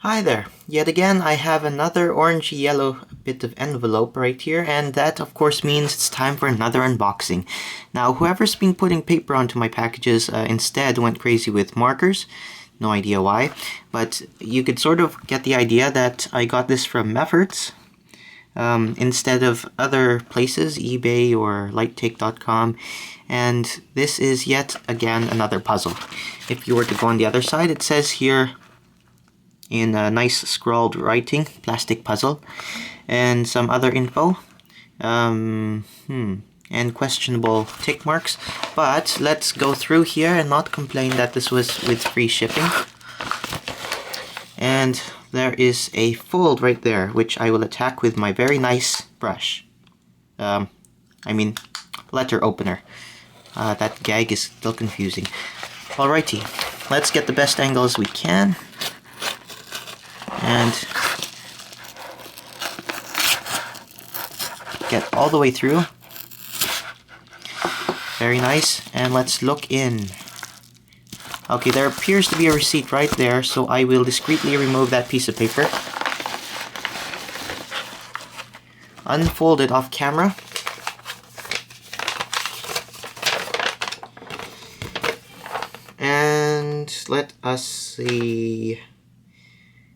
Hi there. Yet again, I have another orange-yellow bit of envelope right here, and that of course means it's time for another unboxing. Now, whoever's been putting paper onto my packages instead went crazy with markers. No idea why, but you could sort of get the idea that I got this from Efforts instead of other places, eBay or lighttake.com, and this is yet again another puzzle. If you were to go on the other side, it says here in a nice scrawled writing, plastic puzzle, and some other info, and questionable tick marks. But let's go through here and not complain that this was with free shipping. And there is a fold right there, which I will attack with my very nice brush. Letter opener. That gag is still confusing. Alrighty, let's get the best angle as we can. And get all the way through. Very nice. And let's look in. Okay, there appears to be a receipt right there, so I will discreetly remove that piece of paper. Unfold it off camera. And let us see.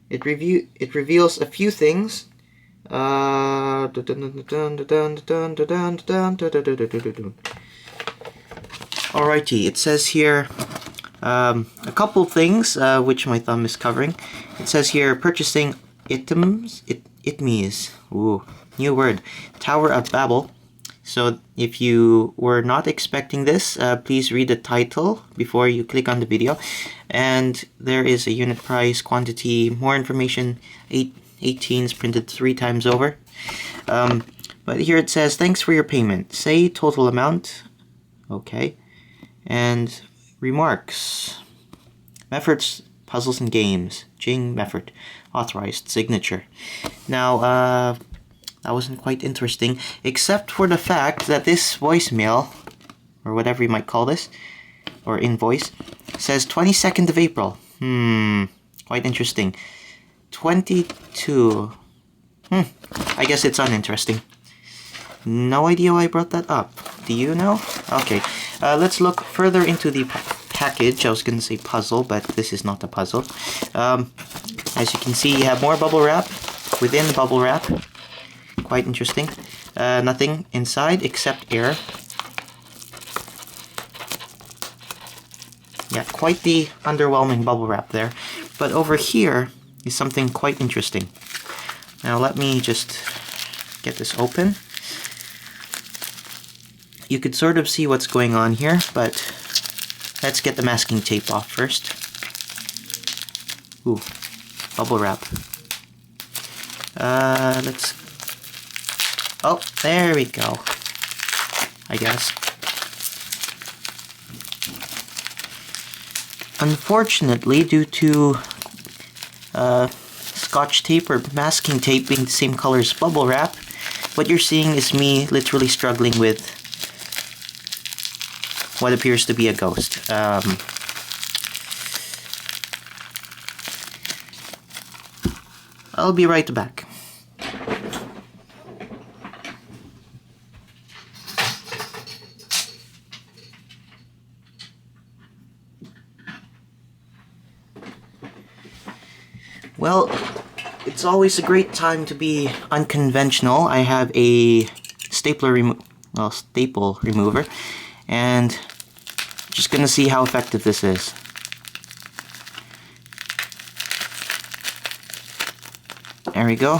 It reveals a few things. Alrighty, it says here a couple things which my thumb is covering. It says here purchasing items. Itmes. Ooh, new word. Tower of Babel. So if you were not expecting this, please read the title before you click on the video. And there is a unit price, quantity, more information, 18s printed 3 times over. But here it says, thanks for your payment. Say total amount. Okay. And remarks. Meffert's Puzzles and Games. Jing Meffert. Authorized signature. Now, that wasn't quite interesting, except for the fact that this voicemail, or whatever you might call this, or invoice, says 22nd of April. Quite interesting. 22. I guess it's uninteresting. No idea why I brought that up. Do you know? Okay, let's look further into the package. I was going to say puzzle, but this is not a puzzle. As you can see, you have more bubble wrap within the bubble wrap. Quite interesting. Nothing inside except air. Yeah, quite the underwhelming bubble wrap there. But over here is something quite interesting. Now let me just get this open. You could sort of see what's going on here, but let's get the masking tape off first. Ooh, bubble wrap. Oh, there we go. I guess. Unfortunately, due to Scotch tape or masking tape being the same color as bubble wrap, what you're seeing is me literally struggling with what appears to be a ghost. I'll be right back. Well, it's always a great time to be unconventional. I have a staple remover, and just gonna see how effective this is. There we go.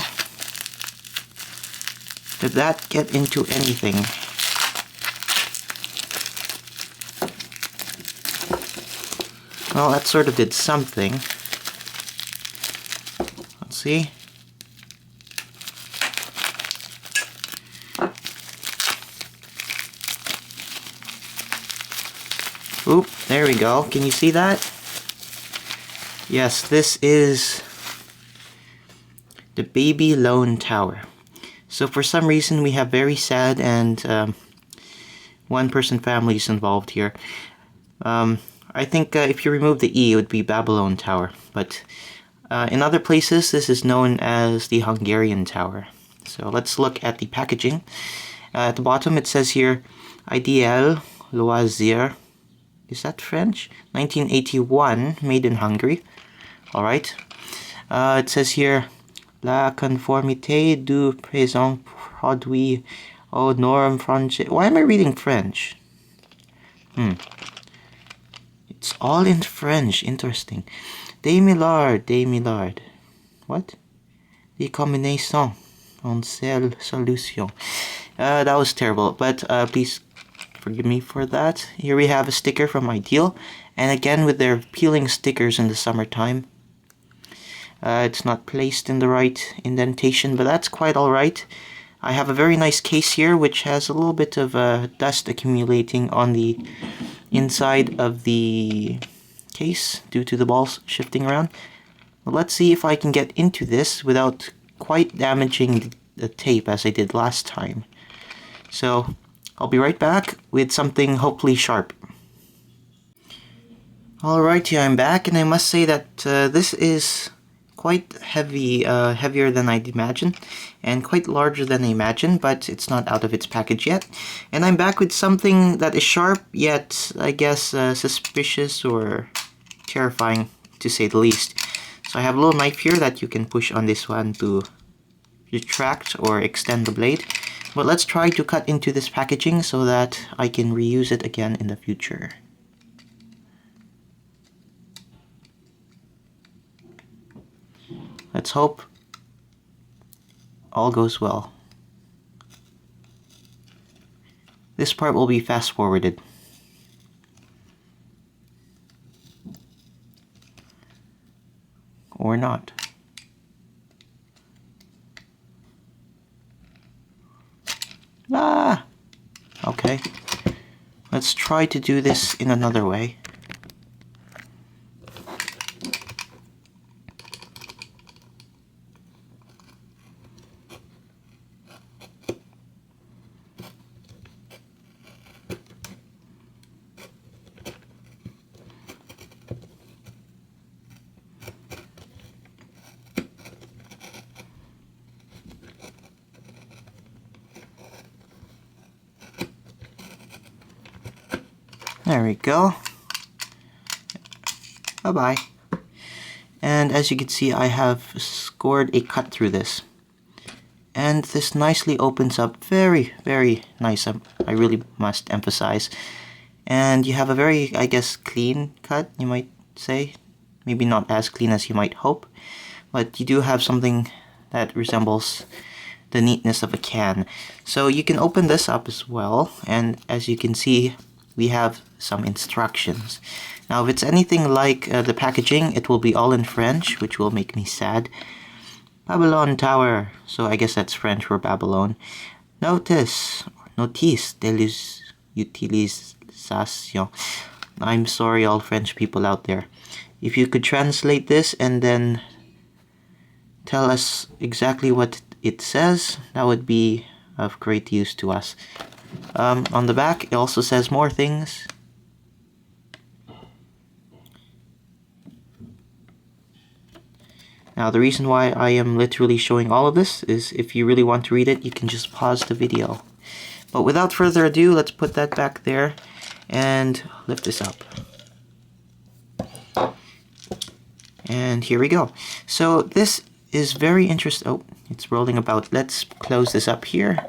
Did that get into anything? Well, that sort of did something. Let's see. Oop, there we go. Can you see that? Yes, this is the Baby Lone Tower. So for some reason we have very sad and one-person families involved here. I think if you remove the E, it would be Babylon Tower, but In other places, this is known as the Hungarian Tower. So let's look at the packaging. At the bottom it says here, Ideal Loisir. Is that French? 1981, made in Hungary. Alright. It says here, La conformité du présent produit aux normes françaises. Why am I reading French? It's all in French. Interesting. Des milliards. What? The combinaison en seule solution. That was terrible, but please forgive me for that. Here we have a sticker from Ideal, and again with their peeling stickers in the summertime. It's not placed in the right indentation, but that's quite alright. I have a very nice case here which has a little bit of dust accumulating on the inside of the case due to the balls shifting around. Well, let's see if I can get into this without quite damaging the tape as I did last time. So I'll be right back with something hopefully sharp. Alrighty, I'm back, and I must say that this is quite heavy, heavier than I'd imagined, and quite larger than I imagined, but it's not out of its package yet. And I'm back with something that is sharp, yet I guess suspicious or terrifying, to say the least. So I have a little knife here that you can push on this one to retract or extend the blade. But let's try to cut into this packaging so that I can reuse it again in the future. Let's hope all goes well. This part will be fast forwarded. Or not. Ah! Okay. Let's try to do this in another way. There we go. Bye-bye. And as you can see, I have scored a cut through this. And this nicely opens up very, very nice. I really must emphasize. And you have a very, I guess, clean cut, you might say. Maybe not as clean as you might hope. But you do have something that resembles the neatness of a can. So you can open this up as well. And as you can see, we have some instructions. Now, if it's anything like the packaging, it will be all in French, which will make me sad. Babylon Tower. So I guess that's French for Babylon. Notice de l'utilisation. I'm sorry, all French people out there. If you could translate this and then tell us exactly what it says, that would be of great use to us. On the back, it also says more things. Now, the reason why I am literally showing all of this is if you really want to read it, you can just pause the video. But without further ado, let's put that back there and lift this up. And here we go. So this is very interesting. Oh, it's rolling about. Let's close this up here.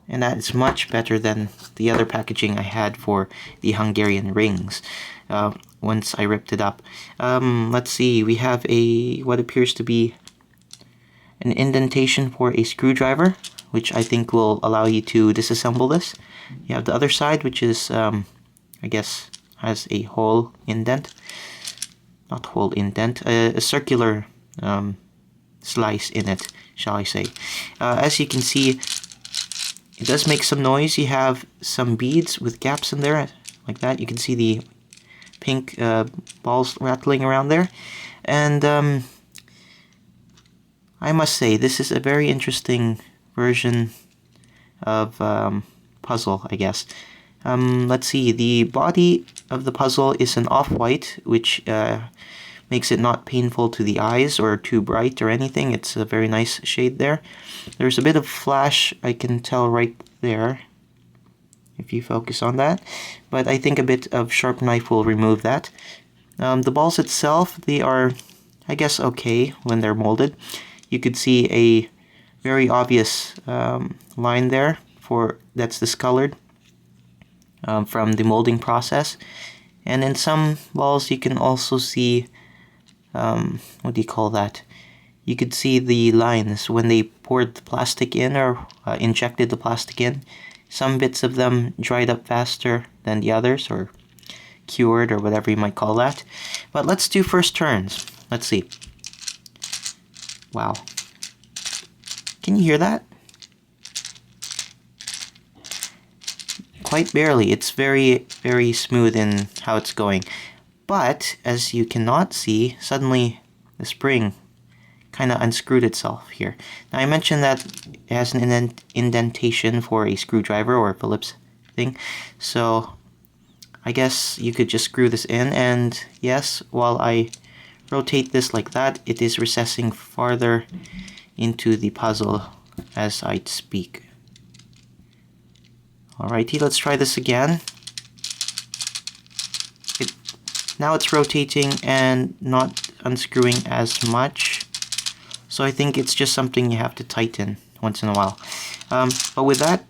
And that is much better than the other packaging I had for the Hungarian rings once I ripped it up. Let's see, we have what appears to be an indentation for a screwdriver, which I think will allow you to disassemble this. You have the other side, which is, I guess, has a hole indent. Not hole indent, a circular slice in it, shall I say. As you can see, it does make some noise. You have some beads with gaps in there, like that. You can see the pink balls rattling around there. And I must say, this is a very interesting version of puzzle, I guess. Let's see, the body of the puzzle is an off-white, which makes it not painful to the eyes or too bright or anything. It's a very nice shade there. There's a bit of flash, I can tell right there, if you focus on that, but I think a bit of sharp knife will remove that. The balls itself, they are, I guess, okay when they're molded. You could see a very obvious line there that's discolored from the molding process. And in some balls you can also see, what do you call that? You could see the lines when they poured the plastic in or injected the plastic in. Some bits of them dried up faster than the others, or cured, or whatever you might call that. But let's do first turns. Let's see. Wow. Can you hear that? Quite barely. It's very, very smooth in how it's going. But, as you cannot see, suddenly the spring kind of unscrewed itself here. Now I mentioned that it has an indentation for a screwdriver or a Phillips thing. So I guess you could just screw this in, and yes, while I rotate this like that, it is recessing farther into the puzzle as I speak. Alrighty, let's try this again. Now it's rotating and not unscrewing as much. So I think it's just something you have to tighten once in a while. But with that,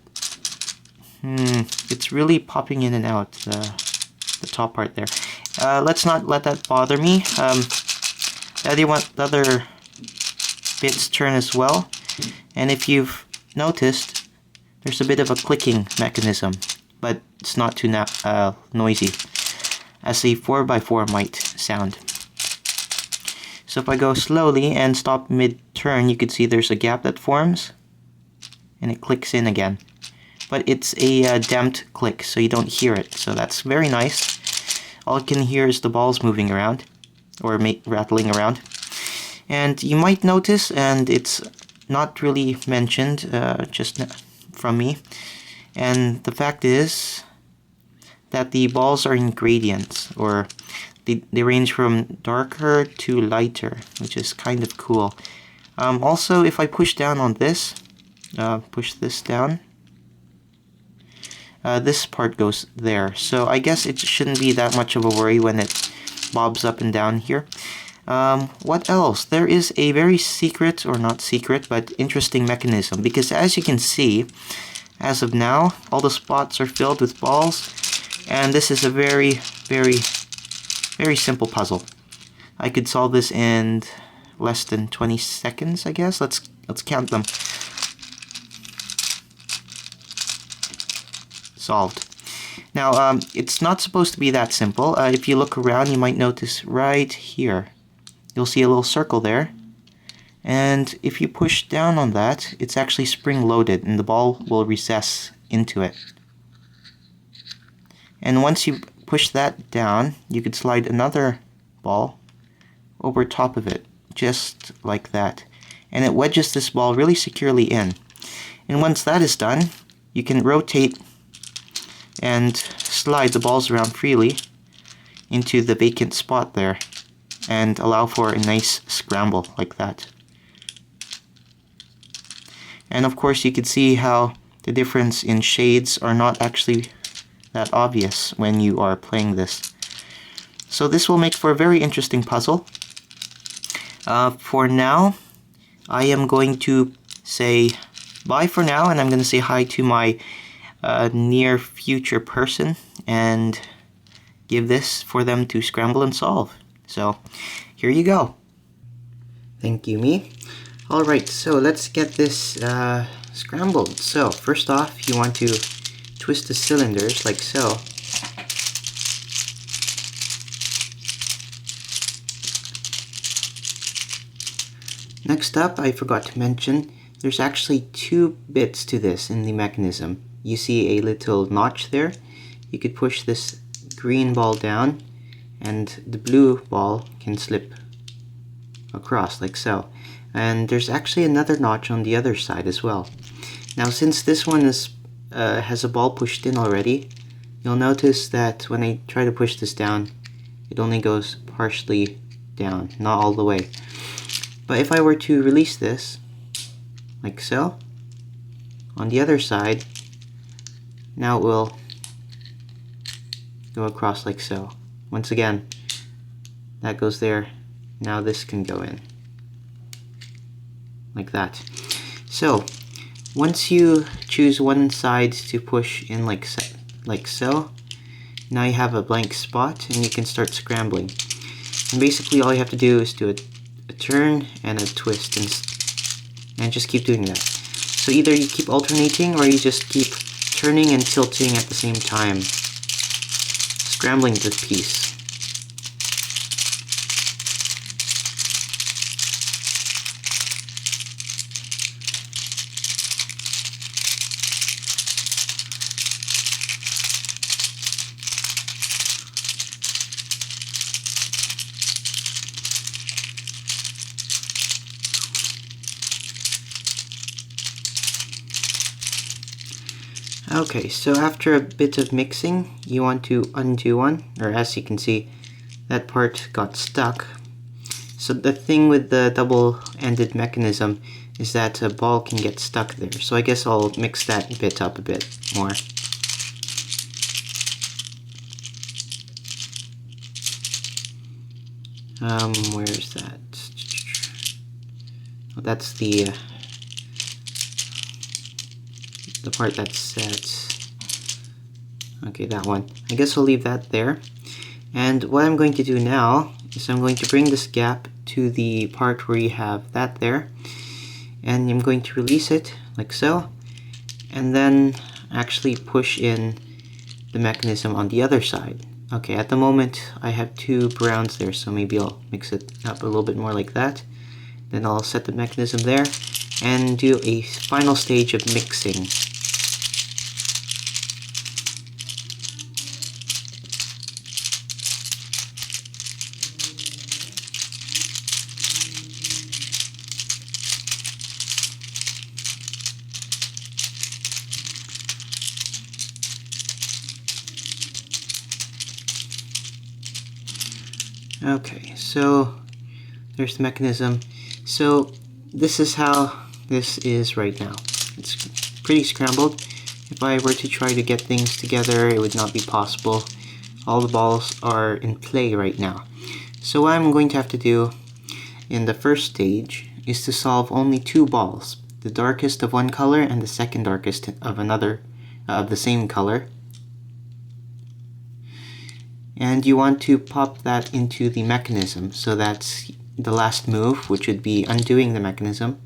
it's really popping in and out, the top part there. Let's not let that bother me. The other bits turn as well. And if you've noticed, there's a bit of a clicking mechanism, but it's not too noisy, as a 4x4 might sound. So if I go slowly and stop mid-turn, you can see there's a gap that forms, and it clicks in again. But it's a damped click, so you don't hear it, so that's very nice. All you can hear is the balls moving around, or rattling around. And you might notice, and it's not really mentioned just from me, and the fact is that the balls are in gradients, or they range from darker to lighter, which is kind of cool. Also, if I push down on this, push this down, this part goes there. So I guess it shouldn't be that much of a worry when it bobs up and down here. What else? There is a very secret, or not secret, but interesting mechanism, because as you can see, as of now, all the spots are filled with balls, and this is a very, very, very simple puzzle. I could solve this in less than 20 seconds, I guess. Let's count them. Solved. Now, it's not supposed to be that simple. If you look around, you might notice right here, you'll see a little circle there. And if you push down on that, it's actually spring-loaded, and the ball will recess into it. And once you push that down, you could slide another ball over top of it, just like that. And it wedges this ball really securely in. And once that is done, you can rotate and slide the balls around freely into the vacant spot there, and allow for a nice scramble like that. And of course, you can see how the difference in shades are not actually that obvious when you are playing this. So this will make for a very interesting puzzle. For now, I am going to say bye for now, and I'm going to say hi to my near future person and give this for them to scramble and solve. So here you go. Thank you, me. Alright, so let's get this scrambled. So first off, you want to twist the cylinders like so. Next up, I forgot to mention, there's actually two bits to this in the mechanism. You see a little notch there. You could push this green ball down, and the blue ball can slip across like so. And there's actually another notch on the other side as well. Now, since this one is has a ball pushed in already, you'll notice that when I try to push this down, it only goes partially down, not all the way. But if I were to release this, like so, on the other side, now it will go across like so. Once again, that goes there. Now this can go in. Like that. So, once you choose one side to push in like so, now you have a blank spot and you can start scrambling. And basically all you have to do is do a turn and a twist and just keep doing that. So either you keep alternating or you just keep turning and tilting at the same time, scrambling the piece. Okay, so after a bit of mixing, you want to undo one, or as you can see, that part got stuck. So the thing with the double-ended mechanism is that a ball can get stuck there. So I guess I'll mix that bit up a bit more. Where is that? Oh, that's the part that's set. Okay, that one. I guess I'll leave that there. And what I'm going to do now is I'm going to bring this gap to the part where you have that there, and I'm going to release it like so, and then actually push in the mechanism on the other side. Okay, at the moment I have two browns there, so maybe I'll mix it up a little bit more like that. Then I'll set the mechanism there and do a final stage of mixing. Okay, so there's the mechanism. So this is how this is right now. It's pretty scrambled. If I were to try to get things together, it would not be possible. All the balls are in play right now. So what I'm going to have to do in the first stage is to solve only two balls. The darkest of one color and the second darkest of another, of the same color. And you want to pop that into the mechanism, so that the last move, which would be undoing the mechanism,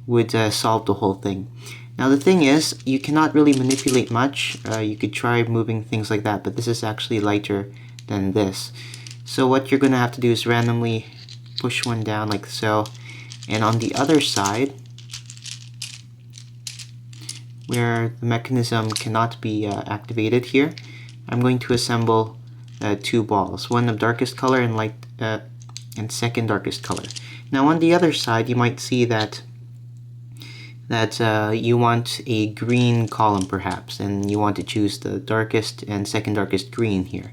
would solve the whole thing. Now the thing is, you cannot really manipulate much. You could try moving things like that, but this is actually lighter than this. So what you're going to have to do is randomly push one down like so, and on the other side, where the mechanism cannot be activated here, I'm going to assemble two balls, one of darkest color and light and second darkest color. Now on the other side, you might see that you want a green column perhaps, and you want to choose the darkest and second darkest green here.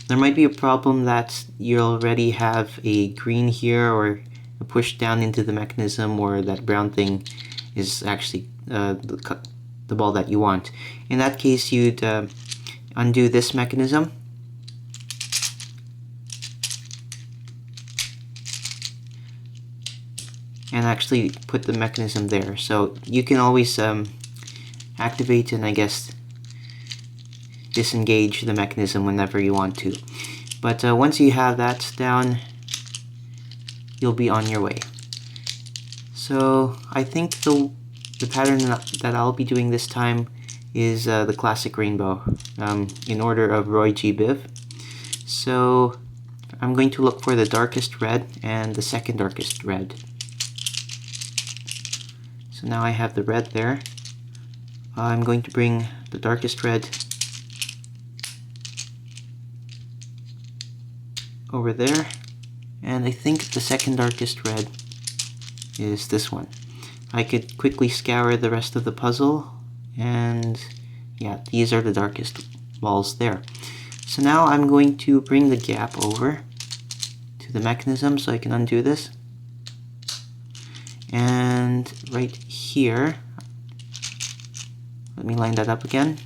There might be a problem that you already have a green here, or a push down into the mechanism, or that brown thing is actually the ball that you want. In that case, you'd undo this mechanism, and actually put the mechanism there. So you can always activate and I guess disengage the mechanism whenever you want to. But once you have that down, you'll be on your way. So I think the pattern that I'll be doing this time is the classic rainbow, in order of Roy G. Biv. So I'm going to look for the darkest red and the second darkest red. So now I have the red there. I'm going to bring the darkest red over there, and I think the second darkest red is this one. I could quickly scour the rest of the puzzle, and yeah, these are the darkest balls there. So now I'm going to bring the gap over the mechanism so I can undo this. And right here, let me line that up again.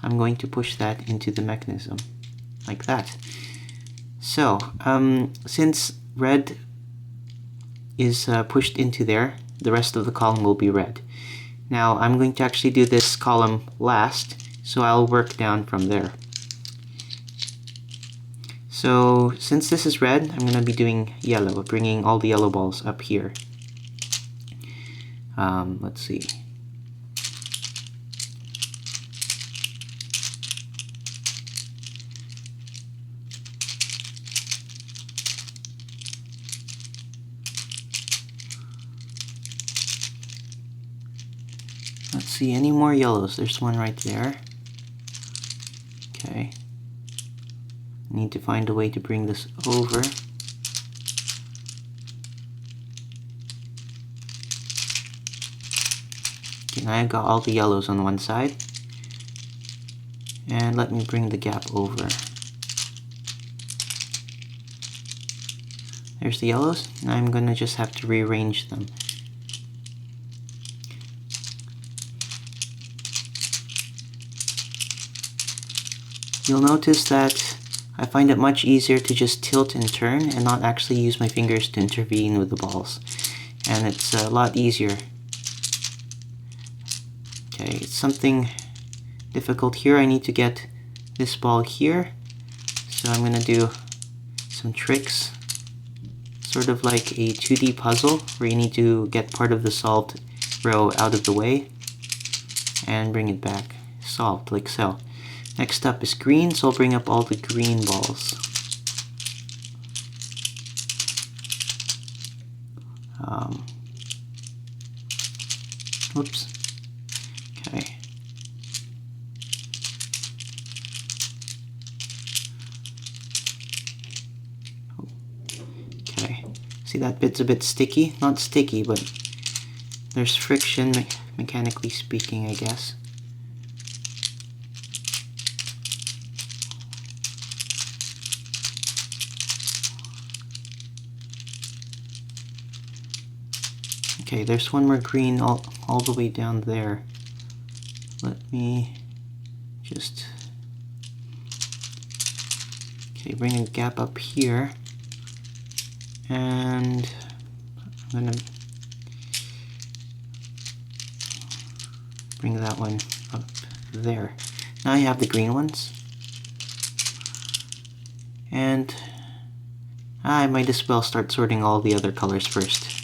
I'm going to push that into the mechanism, like that. So, since red is pushed into there, the rest of the column will be red. Now, I'm going to actually do this column last, so I'll work down from there. So, since this is red, I'm going to be doing yellow, bringing all the yellow balls up here. Let's see. Let's see, any more yellows? There's one right there. Okay. Need to find a way to bring this over. Okay, now I've got all the yellows on one side. And let me bring the gap over. There's the yellows. Now I'm gonna just have to rearrange them. You'll notice that I find it much easier to just tilt and turn and not actually use my fingers to intervene with the balls. And it's a lot easier. Okay, it's something difficult here. I need to get this ball here. So I'm gonna do some tricks. Sort of like a 2D puzzle where you need to get part of the solved row out of the way and bring it back solved, like so. Next up is green, so I'll bring up all the green balls. Whoops. Okay. Okay. See, that bit's a bit sticky? Not sticky, but there's friction, mechanically speaking, I guess. Okay, there's one more green all the way down there. Let me just... Okay, bring a gap up here. And I'm gonna bring that one up there. Now I have the green ones. And I might as well start sorting all the other colors first.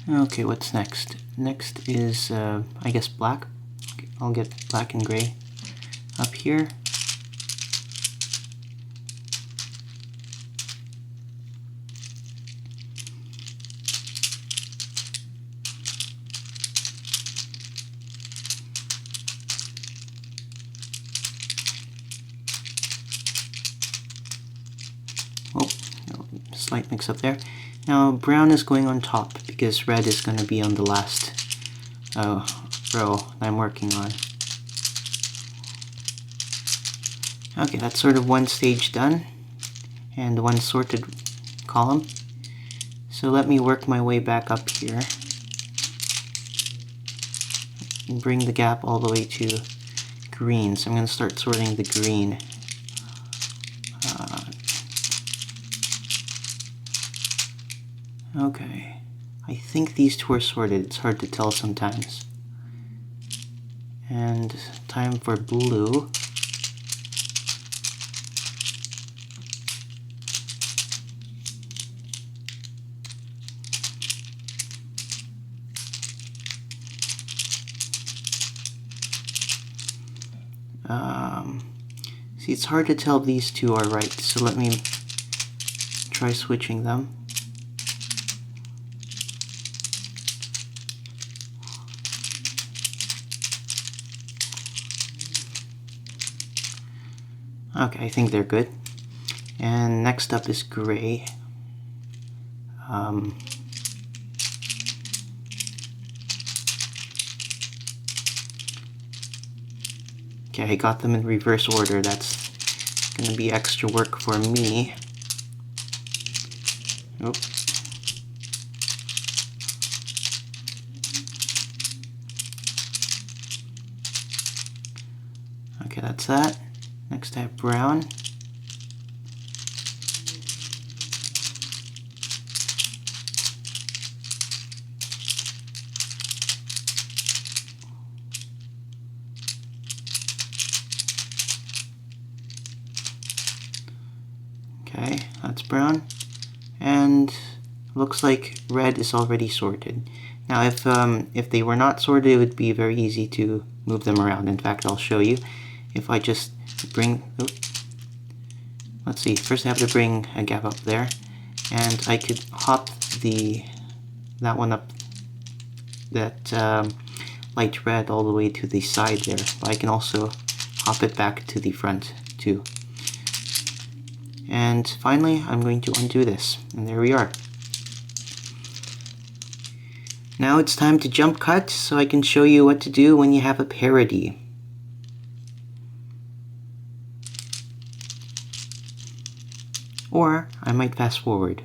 Okay, what's next? Next is, I guess, black. Okay, I'll get black and gray up here. Oh, no, slight mix up there. Now brown is going on top because red is going to be on the last row that I'm working on. Okay, that's sort of one stage done and one sorted column. So let me work my way back up here and bring the gap all the way to green. So I'm going to start sorting the green. Okay, I think these two are sorted. It's hard to tell sometimes. And time for blue. See, it's hard to tell if these two are right, so let me try switching them. Okay, I think they're good. And next up is gray. Okay, I got them in reverse order. That's gonna be extra work for me. Nope. Okay, that's that. Next I have brown. Okay, that's brown, and looks like red is already sorted. Now if they were not sorted, it would be very easy to move them around. In fact, I'll show you. If I just bring, let's see, first I have to bring a gap up there, and I could hop that one up, that light red all the way to the side there, but I can also hop it back to the front too. And finally, I'm going to undo this, and there we are. Now it's time to jump cut so I can show you what to do when you have a parity. Or I might fast forward.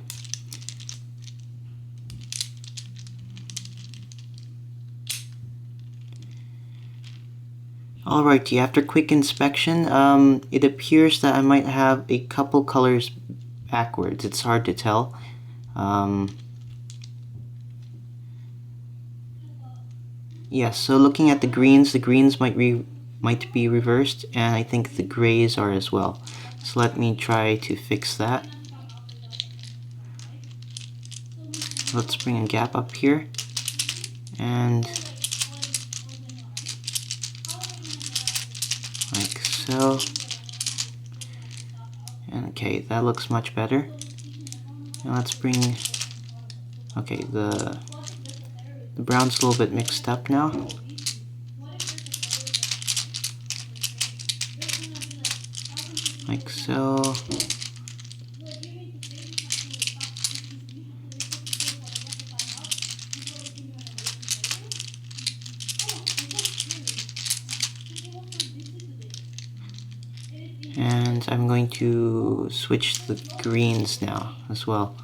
Alrighty, after quick inspection, it appears that I might have a couple colors backwards. It's hard to tell. Yes, so looking at the greens might be reversed, and I think the grays are as well. So let me try to fix that. Let's bring a gap up here, and like so. And okay, that looks much better. And let's bring, okay, the brown's a little bit mixed up now. Like so. And I'm going to switch the greens now as well.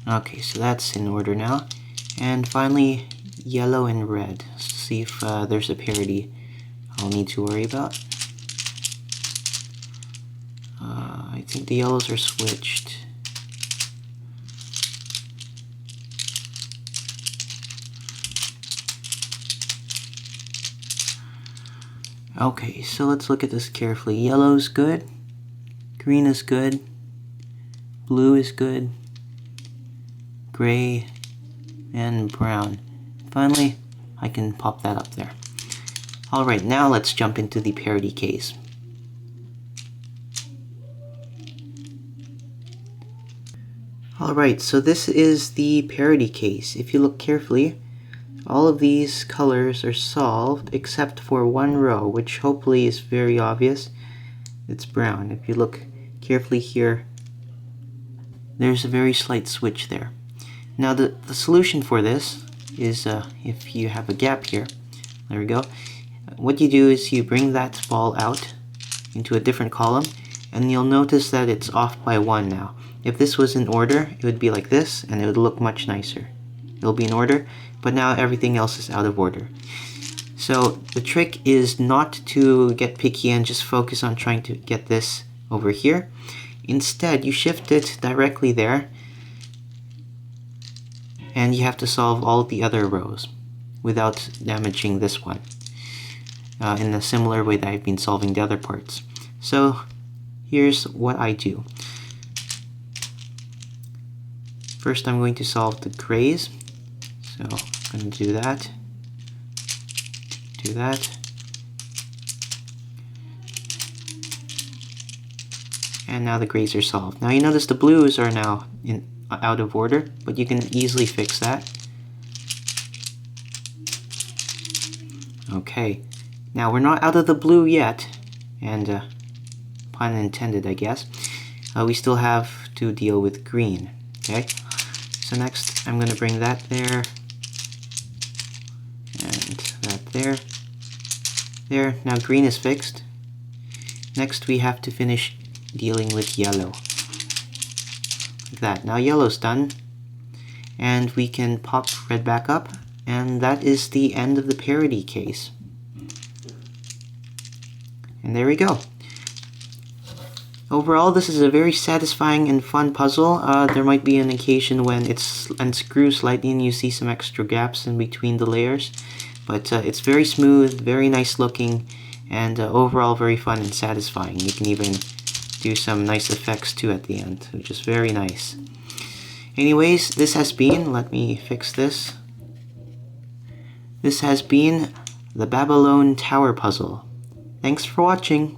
Okay, so that's in order now. And finally, yellow and red. Let's see if there's a parity I'll need to worry about. I think the yellows are switched. Okay, so let's look at this carefully. Yellow's good, green is good, blue is good, gray, and brown. Finally, I can pop that up there. Alright, now let's jump into the parity case. Alright, so this is the parity case. If you look carefully, all of these colors are solved except for one row, which hopefully is very obvious. It's brown. If you look carefully here, there's a very slight switch there. Now the solution for this is if you have a gap here, there we go, what you do is you bring that ball out into a different column, and you'll notice that it's off by 1 now. If this was in order, it would be like this, and it would look much nicer. It'll be in order, but now everything else is out of order. So the trick is not to get picky and just focus on trying to get this over here. Instead, you shift it directly there, and you have to solve all the other rows without damaging this one in a similar way that I've been solving the other parts. So here's what I do. First I'm going to solve the grays. So I'm going to do that. Do that. And now the grays are solved. Now you notice the blues are now out of order, but you can easily fix that. Okay, now we're not out of the blue yet, and pun intended, I guess. We still have to deal with green. Okay, so next I'm going to bring that there, and that there. There, now green is fixed. Next we have to finish dealing with yellow. Like that. Now yellow's done. And we can pop red back up. And that is the end of the parity case. And there we go. Overall, this is a very satisfying and fun puzzle. There might be an occasion when it's unscrews slightly and you see some extra gaps in between the layers. But it's very smooth, very nice looking, and overall very fun and satisfying. You can even do some nice effects too at the end, which is very nice. Anyways, this has been, let me fix this. This has been the Babylon Tower puzzle. Thanks for watching.